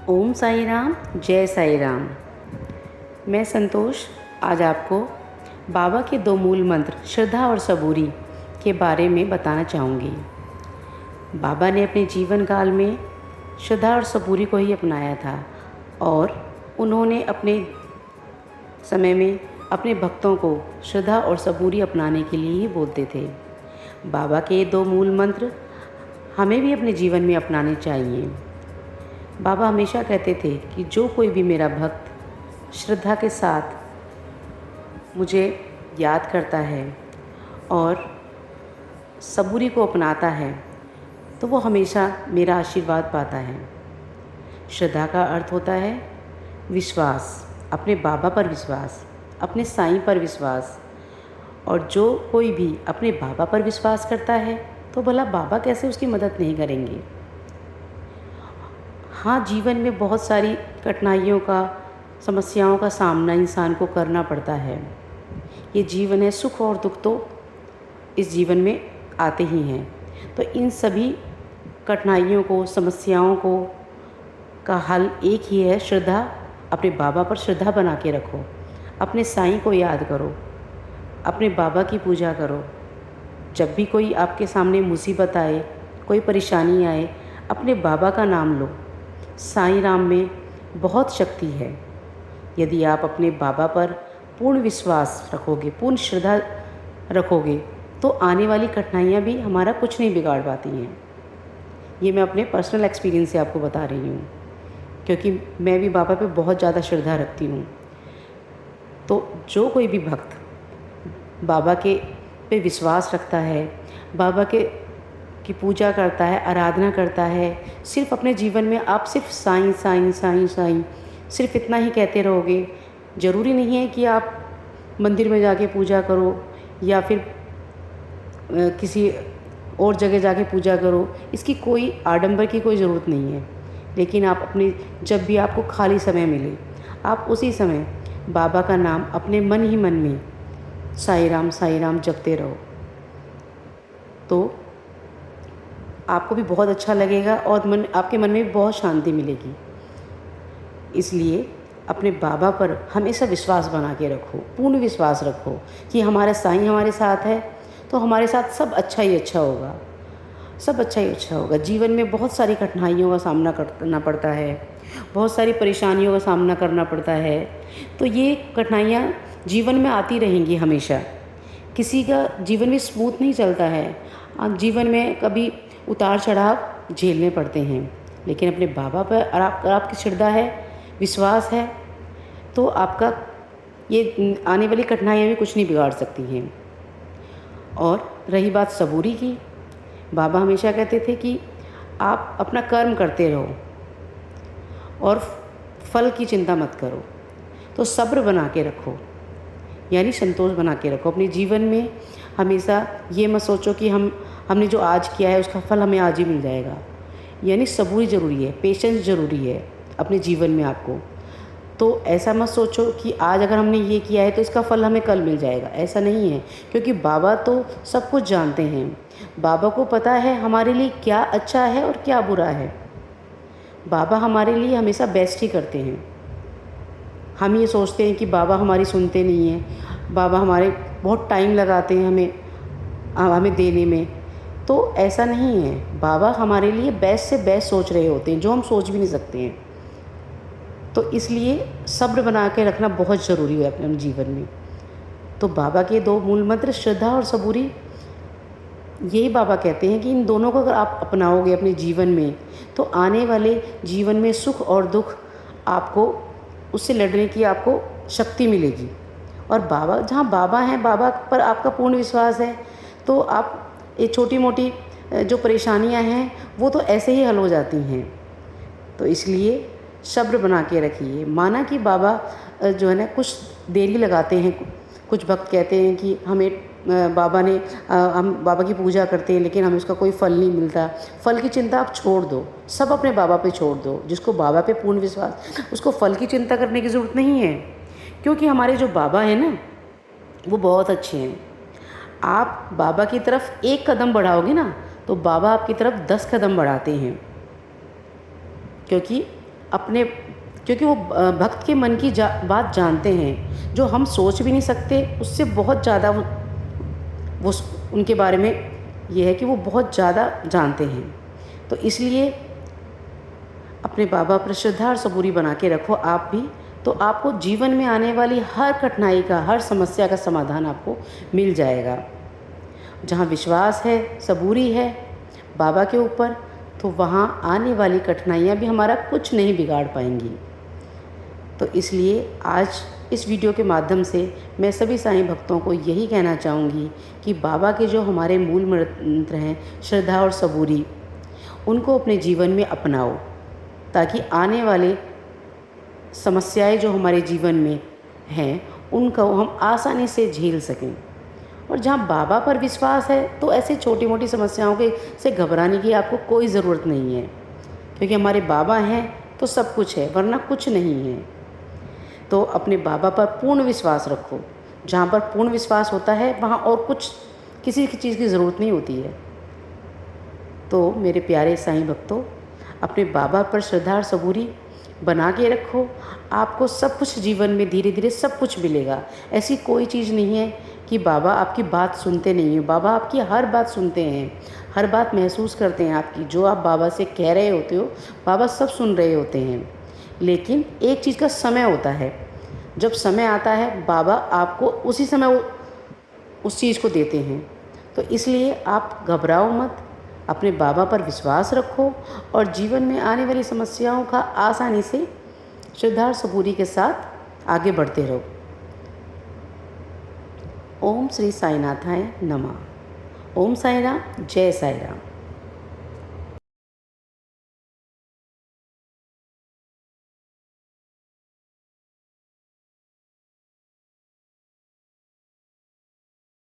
ओम साई राम, जय साई राम। मैं संतोष आज आपको बाबा के दो मूल मंत्र श्रद्धा और सबूरी के बारे में बताना चाहूँगी। बाबा ने अपने जीवन काल में श्रद्धा और सबूरी को ही अपनाया था और उन्होंने अपने समय में अपने भक्तों को श्रद्धा और सबूरी अपनाने के लिए ही बोलते थे। बाबा के ये दो मूल मंत्र हमें भी अपने जीवन में अपनाने चाहिए। बाबा हमेशा कहते थे कि जो कोई भी मेरा भक्त श्रद्धा के साथ मुझे याद करता है और सबूरी को अपनाता है तो वो हमेशा मेरा आशीर्वाद पाता है। श्रद्धा का अर्थ होता है विश्वास, अपने बाबा पर विश्वास, अपने साईं पर विश्वास। और जो कोई भी अपने बाबा पर विश्वास करता है तो भला बाबा कैसे उसकी मदद नहीं करेंगे। हाँ, जीवन में बहुत सारी कठिनाइयों का, समस्याओं का सामना इंसान को करना पड़ता है। ये जीवन है, सुख और दुख तो इस जीवन में आते ही हैं। तो इन सभी कठिनाइयों को, समस्याओं को का हल एक ही है, श्रद्धा। अपने बाबा पर श्रद्धा बना के रखो, अपने साईं को याद करो, अपने बाबा की पूजा करो। जब भी कोई आपके सामने मुसीबत आए, कोई परेशानी आए, अपने बाबा का नाम लो। साईं राम में बहुत शक्ति है। यदि आप अपने बाबा पर पूर्ण विश्वास रखोगे, पूर्ण श्रद्धा रखोगे तो आने वाली कठिनाइयाँ भी हमारा कुछ नहीं बिगाड़ पाती हैं। ये मैं अपने पर्सनल एक्सपीरियंस से आपको बता रही हूँ, क्योंकि मैं भी बाबा पे बहुत ज़्यादा श्रद्धा रखती हूँ। तो जो कोई भी भक्त बाबा के पे विश्वास रखता है, बाबा के की पूजा करता है, आराधना करता है, सिर्फ अपने जीवन में आप सिर्फ साईं साईं साईं साईं सिर्फ इतना ही कहते रहोगे। ज़रूरी नहीं है कि आप मंदिर में जाके पूजा करो या फिर किसी और जगह जाके पूजा करो। इसकी कोई आडंबर की कोई ज़रूरत नहीं है। लेकिन आप अपनी जब भी आपको खाली समय मिले, आप उसी समय बाबा का नाम अपने मन ही मन में साई राम जपते रहो तो आपको भी बहुत अच्छा लगेगा और आपके मन में भी बहुत शांति मिलेगी। इसलिए अपने बाबा पर हमेशा विश्वास बना के रखो, पूर्ण विश्वास रखो कि हमारा साईं हमारे साथ है तो हमारे साथ सब अच्छा ही अच्छा होगा, सब अच्छा ही अच्छा होगा। जीवन में बहुत सारी कठिनाइयों का सामना करना पड़ता है, बहुत सारी परेशानियों का सामना करना पड़ता है। तो ये कठिनाइयाँ जीवन में आती रहेंगी हमेशा। किसी का जीवन भी स्मूथ नहीं चलता है। आप जीवन में कभी उतार चढ़ाव झेलने पड़ते हैं, लेकिन अपने बाबा पर अगर आपकी श्रद्धा है, विश्वास है तो आपका ये आने वाली कठिनाइयाँ भी कुछ नहीं बिगाड़ सकती हैं। और रही बात सबूरी की, बाबा हमेशा कहते थे कि आप अपना कर्म करते रहो और फल की चिंता मत करो। तो सब्र बना के रखो, यानी संतोष बना के रखो अपने जीवन में। हमेशा ये मत सोचो कि हमने जो आज किया है उसका फल हमें आज ही मिल जाएगा। यानी सबूरी ज़रूरी है, पेशेंस ज़रूरी है अपने जीवन में आपको। तो ऐसा मत सोचो कि आज अगर हमने ये किया है तो इसका फल हमें कल मिल जाएगा। ऐसा नहीं है, क्योंकि बाबा तो सब कुछ जानते हैं। बाबा को पता है हमारे लिए क्या अच्छा है और क्या बुरा है। बाबा हमारे लिए हमेशा बेस्ट ही करते हैं। हम ये सोचते हैं कि बाबा हमारी सुनते नहीं हैं, बाबा हमारे बहुत टाइम लगाते हैं हमें देने में। तो ऐसा नहीं है, बाबा हमारे लिए बेस्ट से बेस्ट सोच रहे होते हैं, जो हम सोच भी नहीं सकते हैं। तो इसलिए सब्र बना के रखना बहुत ज़रूरी है अपने जीवन में। तो बाबा के दो मूल मंत्र श्रद्धा और सबूरी, यही बाबा कहते हैं कि इन दोनों को अगर आप अपनाओगे अपने जीवन में तो आने वाले जीवन में सुख और दुख आपको उससे लड़ने की आपको शक्ति मिलेगी। और बाबा, जहाँ बाबा हैं, बाबा पर आपका पूर्ण विश्वास है तो आप ये छोटी मोटी जो परेशानियां हैं वो तो ऐसे ही हल हो जाती हैं। तो इसलिए सब्र बना के रखिए। माना कि बाबा जो है ना कुछ देर ही लगाते हैं। कुछ भक्त कहते हैं कि हमें बाबा ने हम बाबा की पूजा करते हैं लेकिन हमें उसका कोई फल नहीं मिलता। फल की चिंता आप छोड़ दो, सब अपने बाबा पे छोड़ दो। जिसको बाबा पे पूर्ण विश्वास, उसको फल की चिंता करने की ज़रूरत नहीं है, क्योंकि हमारे जो बाबा हैं ना वो बहुत अच्छे हैं। आप बाबा की तरफ एक कदम बढ़ाओगे ना तो बाबा आपकी तरफ 10 कदम बढ़ाते हैं, क्योंकि अपने, क्योंकि वो भक्त के मन की बात जानते हैं, जो हम सोच भी नहीं सकते, उससे बहुत ज़्यादा वो उनके बारे में ये है कि वो बहुत ज़्यादा जानते हैं। तो इसलिए अपने बाबा पर श्रद्धा और सबूरी बना के रखो आप भी, तो आपको जीवन में आने वाली हर कठिनाई का, हर समस्या का समाधान आपको मिल जाएगा। जहाँ विश्वास है, सबूरी है बाबा के ऊपर, तो वहाँ आने वाली कठिनाइयाँ भी हमारा कुछ नहीं बिगाड़ पाएंगी। तो इसलिए आज इस वीडियो के माध्यम से मैं सभी साईं भक्तों को यही कहना चाहूँगी कि बाबा के जो हमारे मूल मंत्र हैं, श्रद्धा और सबूरी, उनको अपने जीवन में अपनाओ, ताकि आने वाले समस्याएं जो हमारे जीवन में हैं उनको हम आसानी से झेल सकें। और जहाँ बाबा पर विश्वास है तो ऐसे छोटी मोटी समस्याओं के से घबराने की आपको कोई ज़रूरत नहीं है, क्योंकि हमारे बाबा हैं तो सब कुछ है, वरना कुछ नहीं है। तो अपने बाबा पर पूर्ण विश्वास रखो। जहाँ पर पूर्ण विश्वास होता है वहाँ और कुछ किसी की चीज़ की ज़रूरत नहीं होती है। तो मेरे प्यारे साईं भक्तों, अपने बाबा पर श्रद्धा और सबूरी बना के रखो। आपको सब कुछ जीवन में धीरे धीरे सब कुछ मिलेगा। ऐसी कोई चीज़ नहीं है कि बाबा आपकी बात सुनते नहीं हैं। बाबा आपकी हर बात सुनते हैं, हर बात महसूस करते हैं आपकी। जो आप बाबा से कह रहे होते हो, बाबा सब सुन रहे होते हैं। लेकिन एक चीज़ का समय होता है, जब समय आता है बाबा आपको उसी समय उस चीज़ को देते हैं। तो इसलिए आप घबराओ मत, अपने बाबा पर विश्वास रखो और जीवन में आने वाली समस्याओं का आसानी से श्रद्धा और सबूरी के साथ आगे बढ़ते रहो। ओम श्री साईनाथाय नमः। ओम साई राम, जय साई राम।